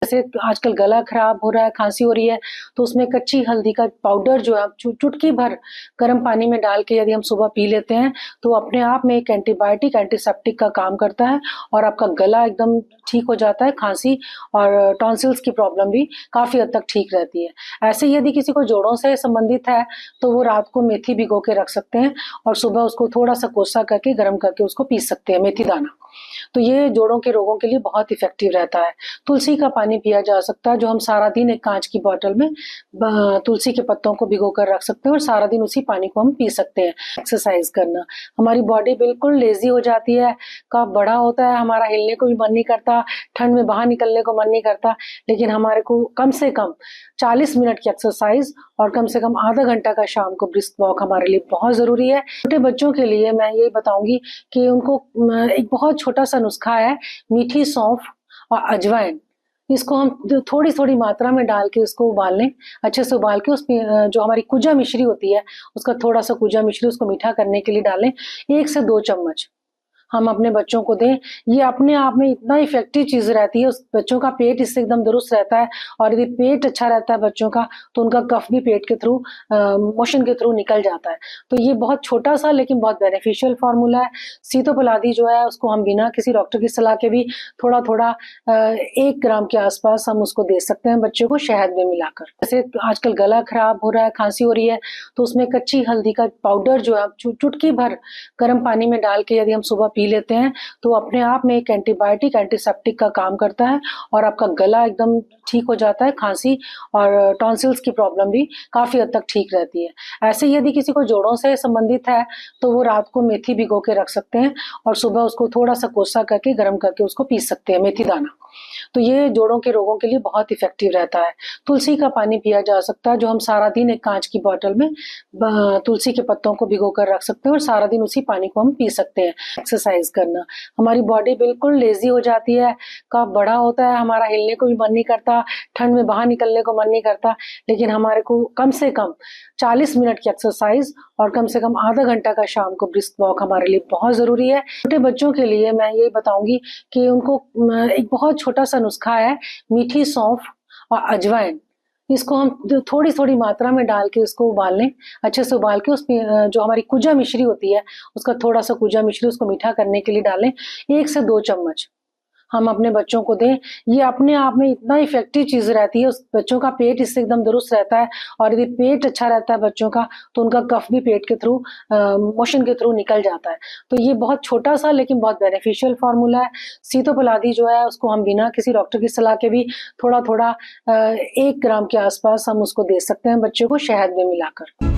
जैसे आजकल गला खराब हो रहा है, खांसी हो रही है, तो उसमें कच्ची हल्दी का पाउडर जो है चुटकी भर गर्म पानी में डाल के यदि हम सुबह पी लेते हैं तो अपने आप में एक एंटीबायोटिक एंटीसेप्टिक का काम करता है और आपका गला एकदम ठीक हो जाता है। खांसी और टॉन्सिल्स की प्रॉब्लम भी काफ़ी हद तक ठीक रहती है। ऐसे ही यदि किसी को जोड़ों से संबंधित है तो वो रात को मेथी भिगो के रख सकते हैं और सुबह उसको थोड़ा सा कोसा करके गर्म करके उसको पी सकते हैं, मेथी दाना। तो ये जोड़ों के रोगों के लिए बहुत इफेक्टिव रहता है। तुलसी का पानी पिया जा सकता है, जो हम सारा दिन एक कांच की बॉटल में तुलसी के पत्तों को भिगो कर रख सकते हैं और सारा दिन उसी पानी को हम पी सकते हैं। एक्सरसाइज करना, हमारी बॉडी बिल्कुल लेजी हो जाती है, कफ बड़ा होता है, हमारा हिलने को भी मन नहीं करता, ठंड में बाहर निकलने को मन नहीं करता, लेकिन हमारे को कम से कम 40 मिनट की एक्सरसाइज और कम से कम आधा घंटा का शाम को ब्रिस्क वॉक हमारे लिए बहुत ज़रूरी है। छोटे बच्चों के लिए मैं यही बताऊंगी कि उनको एक बहुत छोटा सा नुस्खा है, मीठी सौंफ और अजवाइन, इसको हम थोड़ी थोड़ी मात्रा में डाल के उसको उबाल लें, अच्छे से उबाल के उसमें जो हमारी कुजा मिश्री होती है उसका थोड़ा सा कुजा मिश्री उसको मीठा करने के लिए डालें, 1 से 2 चम्मच हम अपने बच्चों को दें। ये अपने आप में इतना इफेक्टिव चीज़ रहती है, उस बच्चों का पेट इससे एकदम दुरुस्त रहता है और यदि पेट अच्छा रहता है बच्चों का तो उनका कफ भी पेट के थ्रू मोशन के थ्रू निकल जाता है। तो ये बहुत छोटा सा लेकिन बहुत बेनिफिशियल फार्मूला है। सीतोपलादी जो है उसको हम बिना किसी डॉक्टर की सलाह के भी थोड़ा थोड़ा 1 ग्राम के आसपास हम उसको दे सकते हैं बच्चे को शहद में मिलाकर। जैसे आजकल गला खराब हो रहा है, खांसी हो रही है, तो उसमें कच्ची हल्दी का पाउडर जो है चुटकी भर गर्म पानी में डाल के यदि हम सुबह पी लेते हैं तो अपने आप में एक एंटीबायोटिक एंटीसेप्टिक का काम करता है और आपका गला एकदम ठीक हो जाता है। खांसी और टॉन्सिल्स की प्रॉब्लम भी काफ़ी हद तक ठीक रहती है। ऐसे ही यदि किसी को जोड़ों से संबंधित है तो वो रात को मेथी भिगो के रख सकते हैं और सुबह उसको थोड़ा सा कोसा करके गर्म करके उसको पी सकते हैं, मेथी दाना। तो ये जोड़ों के रोगों के लिए बहुत इफेक्टिव रहता है। तुलसी का पानी पिया जा सकता है, जो हम सारा दिन एक कांच की बॉटल में तुलसी के पत्तों को भिगो कर रख सकते हैं और सारा दिन उसी पानी को हम पी सकते हैं। एक्सरसाइज करना, हमारी बॉडी बिल्कुल लेजी हो जाती है, कफ बड़ा होता है, हमारा हिलने को भी मन नहीं करता, ठंड में बाहर निकलने को मन नहीं करता, लेकिन हमारे को कम से कम 40 मिनट की एक्सरसाइज और कम से कम आधा घंटा का शाम को ब्रिस्क वॉक हमारे लिए बहुत ज़रूरी है। छोटे बच्चों के लिए मैं यही बताऊंगी कि उनको एक बहुत छोटा सा नुस्खा है, मीठी सौंफ और अजवाइन, इसको हम थोड़ी थोड़ी मात्रा में डाल के उसको उबाल लें, अच्छे से उबाल के उसमें जो हमारी कुजा मिश्री होती है उसका थोड़ा सा कुजा मिश्री उसको मीठा करने के लिए डालें, 1 से 2 चम्मच हम अपने बच्चों को दें। ये अपने आप में इतना इफेक्टिव चीज़ रहती है, उस बच्चों का पेट इससे एकदम दुरुस्त रहता है और यदि पेट अच्छा रहता है बच्चों का तो उनका कफ भी पेट के थ्रू मोशन के थ्रू निकल जाता है। तो ये बहुत छोटा सा लेकिन बहुत बेनिफिशियल फार्मूला है। सीतोपलादी जो है उसको हम बिना किसी डॉक्टर की सलाह के भी थोड़ा थोड़ा 1 ग्राम के आसपास हम उसको दे सकते हैं बच्चे को शहद में मिलाकर।